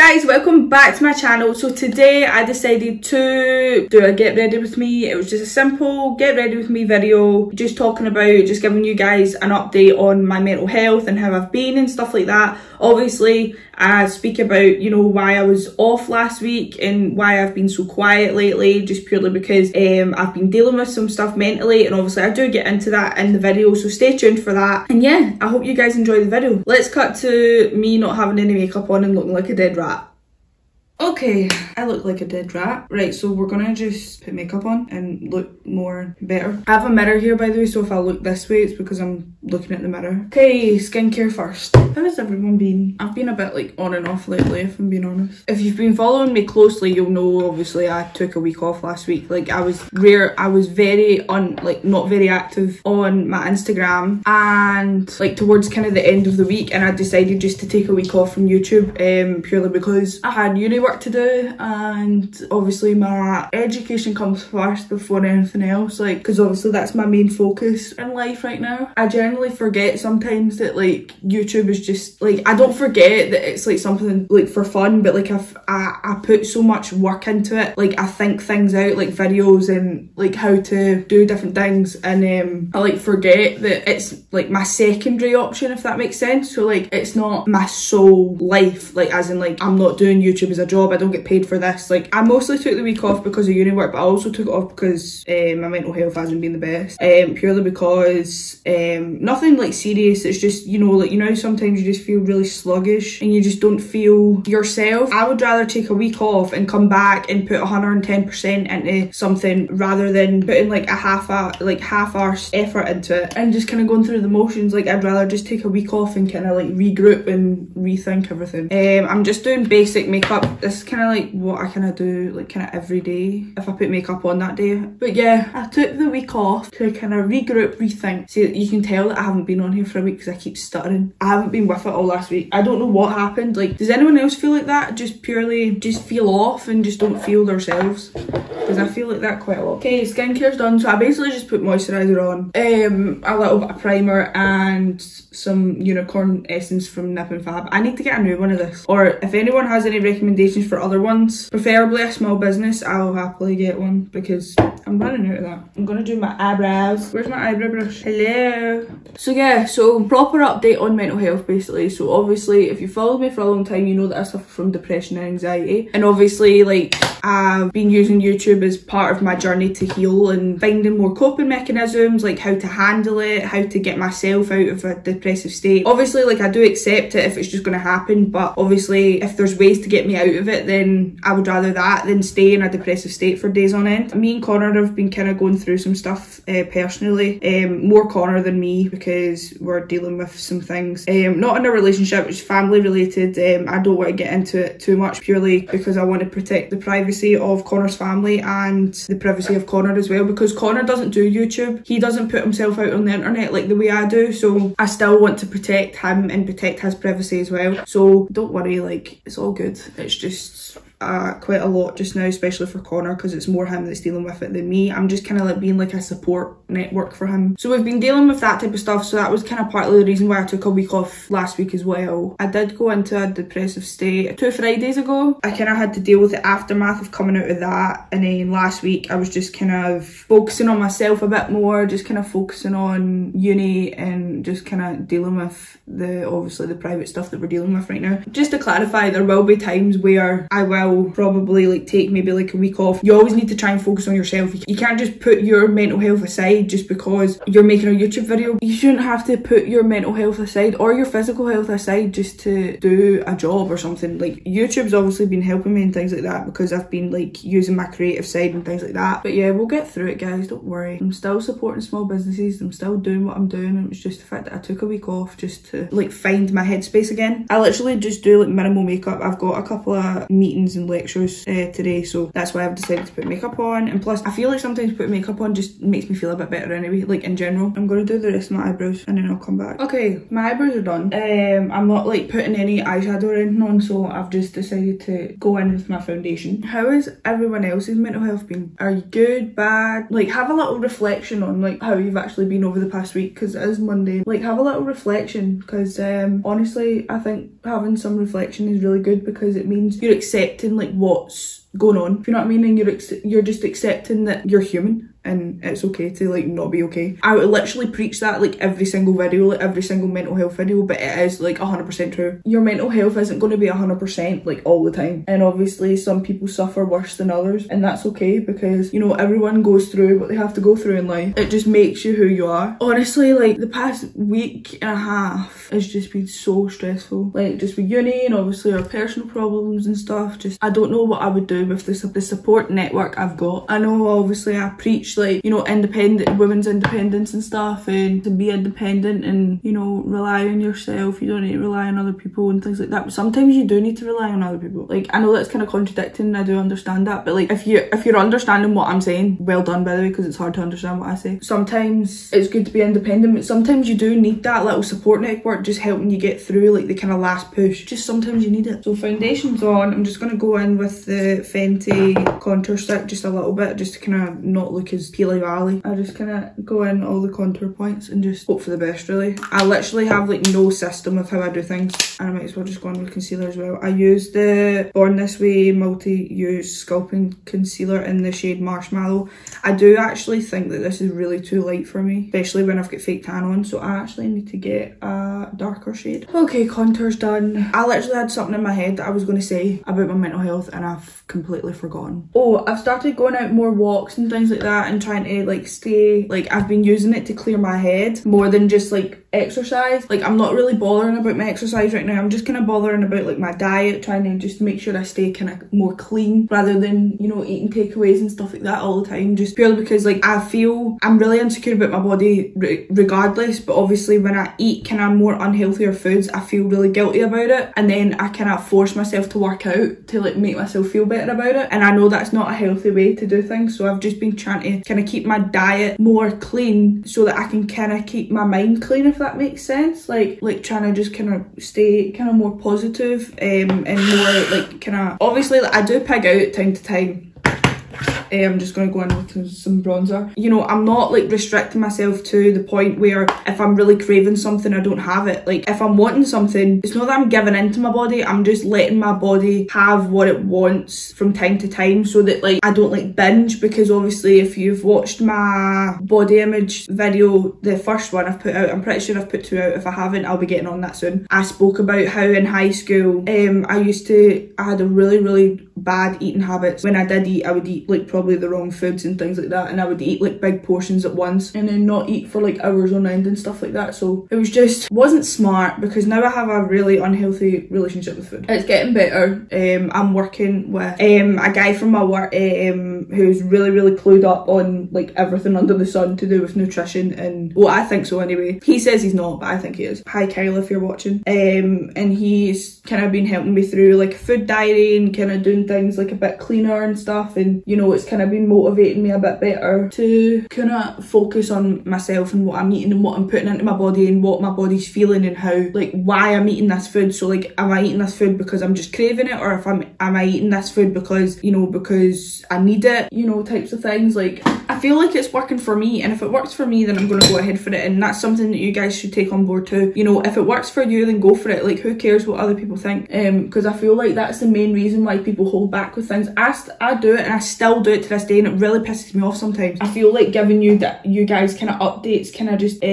guys, welcome back to my channel. So today I decided to do a get ready with me. It was just a simple get ready with me video, just talking about, just giving you guys an update on my mental health and how I've been and stuff like that. Obviously I speak about, you know, why I was off last week and why I've been so quiet lately, just purely because I've been dealing with some stuff mentally, and obviously I do get into that in the video, so stay tuned for that. And yeah, I hope you guys enjoy the video. Let's cut to me not having any makeup on and looking like a dead rat. Okay, I look like a dead rat. Right, so we're gonna just put makeup on and look more better. I have a mirror here, by the way, so if I look this way, it's because I'm looking at the mirror. Okay, skincare first. How has everyone been? I've been a bit like on and off lately, if I'm being honest. If you've been following me closely, you'll know obviously I took a week off last week. Like I was very not very active on my Instagram, and like towards kind of the end of the week, and I decided just to take a week off from YouTube purely because I had uni work to do, and obviously my education comes first before anything else, like because obviously that's my main focus in life right now. I generally forget sometimes that like YouTube is just like, I don't forget that it's like something like for fun, but like I put so much work into it. Like I think things out, like videos and like how to do different things, and I like forget that it's like my secondary option, if that makes sense. So like it's not my sole life, like as in like I'm not doing YouTube as a job, I don't get paid for this. Like I mostly took the week off because of uni work, but I also took it off because my mental health hasn't been the best, purely because nothing like serious, it's just, you know sometimes you just feel really sluggish and you just don't feel yourself. I would rather take a week off and come back and put 110% into something rather than putting like a half-hour effort into it and just kind of going through the motions. Like I'd rather just take a week off and kind of like regroup and rethink everything. I'm just doing basic makeup. This is kind of like what I kind of do like kind of every day if I put makeup on that day. But yeah, I took the week off to kind of regroup, rethink. See, you can tell that I haven't been on here for a week because I keep stuttering. I haven't been with it all last week. I don't know what happened. Like, does anyone else feel like that? Just purely just feel off and just don't feel themselves? Because I feel like that quite a lot. Okay, skincare's done, so I basically just put moisturiser on, a little bit of primer and some unicorn essence from Nip and Fab. I need to get a new one of this, or if anyone has any recommendations for other ones, preferably a small business, I'll happily get one because I'm running out of that. I'm gonna do my eyebrows. Where's my eyebrow brush? Hello. So yeah, so proper update on mental health basically. So obviously if you followed me for a long time, you know that I suffer from depression and anxiety, and obviously like I've been using YouTube as part of my journey to heal and finding more coping mechanisms, like how to handle it, how to get myself out of a depressive state. Obviously like I do accept it if it's just going to happen, but obviously if there's ways to get me out of it, then I would rather that than stay in a depressive state for days on end. Me and Connor have been kind of going through some stuff personally, more Connor than me because we're dealing with some things, not in a relationship, it's family related. I don't want to get into it too much purely because I want to protect the privacy of Connor's family and the privacy of Connor as well, because Connor doesn't do YouTube, he doesn't put himself out on the internet like the way I do, so I still want to protect him and protect his privacy as well. So don't worry, like it's all good. It's just quite a lot just now, especially for Connor, because it's more him that's dealing with it than me. I'm just kind of like being like a support network for him. So we've been dealing with that type of stuff, so that was kind of partly the reason why I took a week off last week as well. I did go into a depressive state 2 Fridays ago. I kind of had to deal with the aftermath of coming out of that, and then last week I was just kind of focusing on myself a bit more, just kind of focusing on uni and just kind of dealing with obviously the private stuff that we're dealing with right now. Just to clarify, there will be times where I will probably like take maybe like a week off. You always need to try and focus on yourself. You can't just put your mental health aside just because you're making a YouTube video. You shouldn't have to put your mental health aside or your physical health aside just to do a job or something. Like YouTube's obviously been helping me and things like that because I've been like using my creative side and things like that. But yeah, we'll get through it, guys, don't worry. I'm still supporting small businesses, I'm still doing what I'm doing, and it's just the fact that I took a week off just to like find my headspace again. I literally just do like minimal makeup. I've got a couple of meetings classes and lectures today, so that's why I've decided to put makeup on. And plus I feel like sometimes putting makeup on just makes me feel a bit better anyway, like in general. I'm gonna do the rest of my eyebrows and then I'll come back. Okay, my eyebrows are done. I'm not like putting any eyeshadow or anything on, so I've just decided to go in with my foundation. How has everyone else's mental health been? Are you good, bad? Like have a little reflection on like how you've actually been over the past week, because it is Monday. Like have a little reflection, because honestly I think having some reflection is really good, because it means you're accepting like what's going on, if you know what I mean, and you're just accepting that you're human and it's okay to like not be okay. I would literally preach that like every single video, like every single mental health video, but it is like 100% true. Your mental health isn't going to be 100% like all the time, and obviously some people suffer worse than others, and that's okay, because you know everyone goes through what they have to go through in life. It just makes you who you are. Honestly, like the past week and a half has just been so stressful, like just with uni and obviously our personal problems and stuff. Just I don't know what I would do with the support network I've got. I know obviously I preach like, you know, independent, women's independence and stuff, and to be independent and, you know, rely on yourself. You don't need to rely on other people and things like that, but sometimes you do need to rely on other people. Like I know that's kind of contradicting and I do understand that, but like if you're understanding what I'm saying, well done by the way, because it's hard to understand what I say. Sometimes it's good to be independent, but sometimes you do need that little support network just helping you get through like the kind of last push. Just sometimes you need it. So foundation's on. I'm just going to go in with the Fenty contour stick just a little bit, just to kind of not look as peely valley. I just kind of go in all the contour points and just hope for the best really. I literally have like no system of how I do things, and I might as well just go in with concealer as well. I use the Born This Way multi-use sculpting concealer in the shade Marshmallow. I do actually think that this is really too light for me, especially when I've got fake tan on, so I actually need to get a darker shade. Okay, contour's done. I literally had something in my head that I was going to say about my mental health and I've completely forgotten. Oh, I've started going out more walks and things like that and trying to like stay, like I've been using it to clear my head more than just like exercise. Like I'm not really bothering about my exercise right now. I'm just kind of bothering about like my diet, trying to just make sure I stay kind of more clean rather than, you know, eating takeaways and stuff like that all the time, just purely because like I feel I'm really insecure about my body regardless, but obviously when I eat kind of more unhealthier foods I feel really guilty about it, and then I kind of force myself to work out to like make myself feel better about it, and I know that's not a healthy way to do things. So I've just been trying to kind of keep my diet more clean so that I can kind of keep my mind clean, if that makes sense. Like trying to just kind of stay kind of more positive and more like kind of, obviously like, I do pig out time to time. I'm just going to go in with some bronzer. You know, I'm not like restricting myself to the point where if I'm really craving something I don't have it. Like if I'm wanting something, it's not that I'm giving in to my body, I'm just letting my body have what it wants from time to time, so that like I don't like binge. Because obviously if you've watched my body image video, the first one I've put out, I'm pretty sure I've put 2 out. If I haven't, I'll be getting on that soon. I spoke about how in high school I had a really bad eating habits. When I did eat, I would eat like probably the wrong foods and things like that, and I would eat like big portions at once and then not eat for like hours on end and stuff like that. So it was just wasn't smart, because now I have a really unhealthy relationship with food. It's getting better. I'm working with a guy from my work who's really clued up on like everything under the sun to do with nutrition, and well, I think so anyway. He says he's not, but I think he is. Hi Kyle, if you're watching. And he's kind of been helping me through like a food diary and kind of doing things like a bit cleaner and stuff, and you know, it's kind of been motivating me a bit better to kind of focus on myself and what I'm eating and what I'm putting into my body and what my body's feeling and how, like, why I'm eating this food. So like, am I eating this food because I'm just craving it, or if am I eating this food because, you know, because I need it, you know, types of things. Like I feel like it's working for me, and if it works for me then I'm going to go ahead for it, and that's something that you guys should take on board too. You know, if it works for you then go for it. Like who cares what other people think? Because I feel like that's the main reason why people hold back with things. I do it and I still do it to this day, and it really pisses me off sometimes. I feel like giving you guys kind of updates kind of just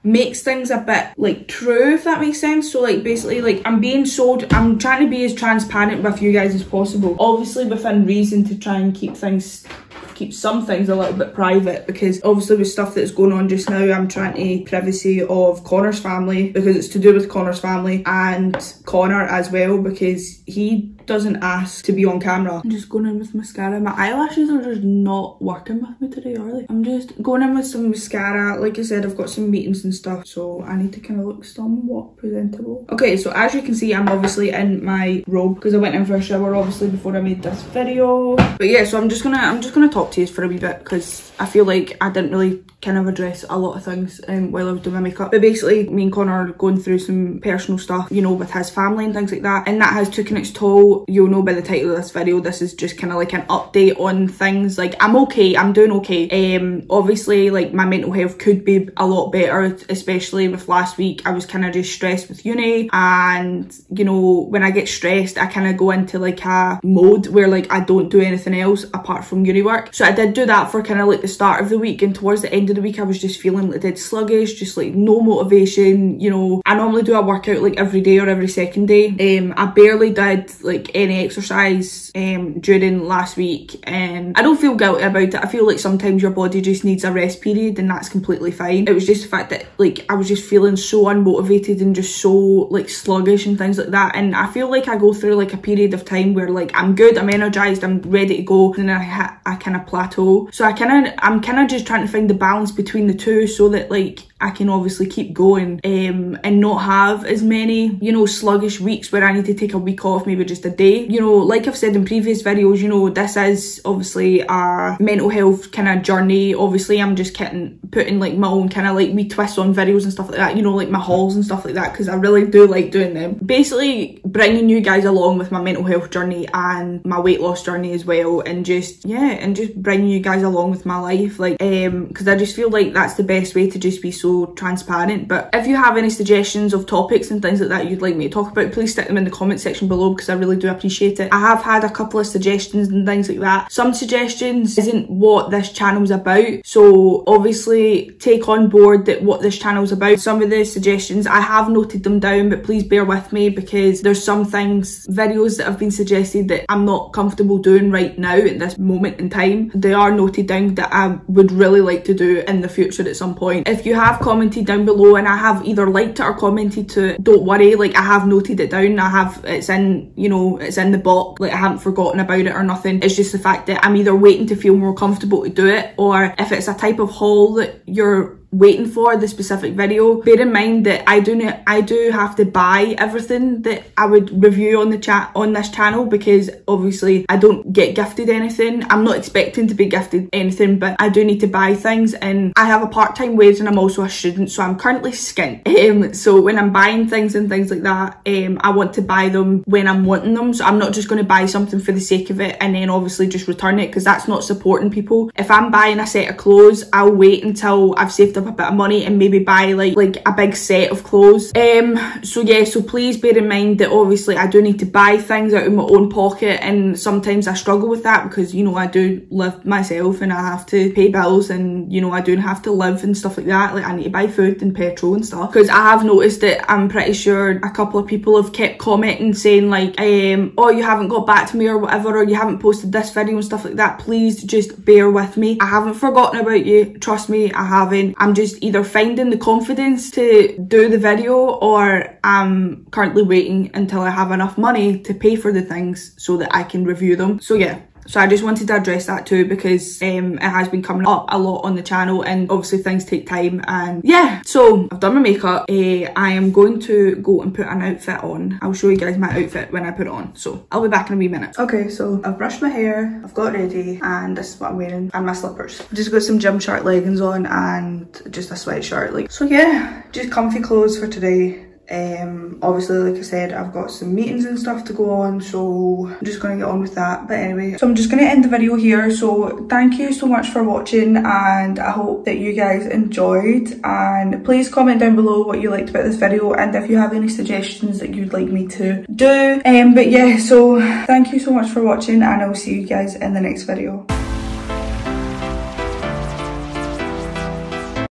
makes things a bit like true, if that makes sense. So like basically like I'm trying to be as transparent with you guys as possible, obviously within reason, to try and keep some things a little bit private, because obviously with stuff that's going on just now I'm trying to privacy of Connor's family, because it's to do with Connor's family and Connor as well, because he doesn't ask to be on camera. I'm just going in with mascara. My eyelashes are just not working with me today, are they? I'm just going in with some mascara. Like I said, I've got some meetings and stuff, so I need to kind of look somewhat presentable. Okay, so as you can see, I'm obviously in my robe because I went in for a shower obviously before I made this video. But yeah, so I'm just gonna talk to you for a wee bit because I feel like I didn't really kind of address a lot of things while I was doing my makeup. But basically, me and Connor are going through some personal stuff, you know, with his family and things like that, and that has taken its toll. You'll know by the title of this video, this is just kind of like an update on things. Like, I'm okay, I'm doing okay. Obviously, like, my mental health could be a lot better, especially with last week. I was kind of just stressed with uni, and you know, when I get stressed, I kind of go into like a mode where like I don't do anything else apart from uni work. So I did do that for kind of like the start of the week, and towards the end of the week I was just feeling like dead sluggish, just like no motivation. You know, I normally do a workout like every day or every second day. I barely did like any exercise during last week, and I don't feel guilty about it. I feel like sometimes your body just needs a rest period, and that's completely fine. It was just the fact that like I was just feeling so unmotivated and just so like sluggish and things like that. And I feel like I go through like a period of time where like I'm good, I'm energized, I'm ready to go, and then I kind of plateau. So I'm kind of just trying to find the balance between the two so that like I can obviously keep going and not have as many, you know, sluggish weeks where I need to take a week off, maybe just a day. You know, like I've said in previous videos, you know, this is obviously a mental health kind of journey. Obviously, I'm just putting like my own kind of like wee twists on videos and stuff like that, you know, like my hauls and stuff like that, because I really do like doing them. Basically, bringing you guys along with my mental health journey and my weight loss journey as well, and just, yeah, and just bringing you guys along with my life, like, because I just feel like that's the best way to just be so transparent. But if you have any suggestions of topics and things like that you'd like me to talk about, please stick them in the comment section below because I really do appreciate it. I have had a couple of suggestions and things like that. Some suggestions isn't what this channel's about, so obviously take on board that what this channel's about. Some of the suggestions, I have noted them down, but please bear with me because there's some things, videos that have been suggested that I'm not comfortable doing right now at this moment in time. They are noted down that I would really like to do in the future at some point. If you have commented down below and I have either liked it or commented to it, don't worry, like I have noted it down. It's in, you know, it's in the box. Like I haven't forgotten about it or nothing. It's just the fact that I'm either waiting to feel more comfortable to do it, or if it's a type of haul that you're waiting for the specific video, bear in mind that I do have to buy everything that I would review on this channel, because obviously I don't get gifted anything. I'm not expecting to be gifted anything, but I do need to buy things, and I have a part-time wage and I'm also a student, so I'm currently skint. So when I'm buying things and things like that, I want to buy them when I'm wanting them. So I'm not just going to buy something for the sake of it and then obviously just return it, because that's not supporting people. If I'm buying a set of clothes, I'll wait until I've saved up a bit of money and maybe buy like a big set of clothes. So yeah, so please bear in mind that obviously I do need to buy things out of my own pocket, and sometimes I struggle with that because, you know, I do live myself and I have to pay bills, and you know, I do have to live and stuff like that. Like I need to buy food and petrol and stuff, because I have noticed that I'm pretty sure a couple of people have kept commenting saying like, oh, you haven't got back to me or whatever, or you haven't posted this video and stuff like that. Please just bear with me. I haven't forgotten about you, trust me, I haven't. I'm just either finding the confidence to do the video, or I'm currently waiting until I have enough money to pay for the things so that I can review them. So yeah, so I just wanted to address that too, because it has been coming up a lot on the channel, and obviously things take time. And yeah, so I've done my makeup. I am going to go and put an outfit on. I'll show you guys my outfit when I put it on, so I'll be back in a wee minute. Okay, so I've brushed my hair, I've got ready, and this is what I'm wearing, and my slippers. I've just got some gym shirt leggings on and just a sweatshirt. Like, so yeah, just comfy clothes for today. Obviously, like I said, I've got some meetings and stuff to go on, so I'm just going to get on with that. But anyway, so I'm just going to end the video here. So thank you so much for watching, and I hope that you guys enjoyed, and please comment down below what you liked about this video and if you have any suggestions that you'd like me to do. But yeah, so thank you so much for watching, and I'll see you guys in the next video.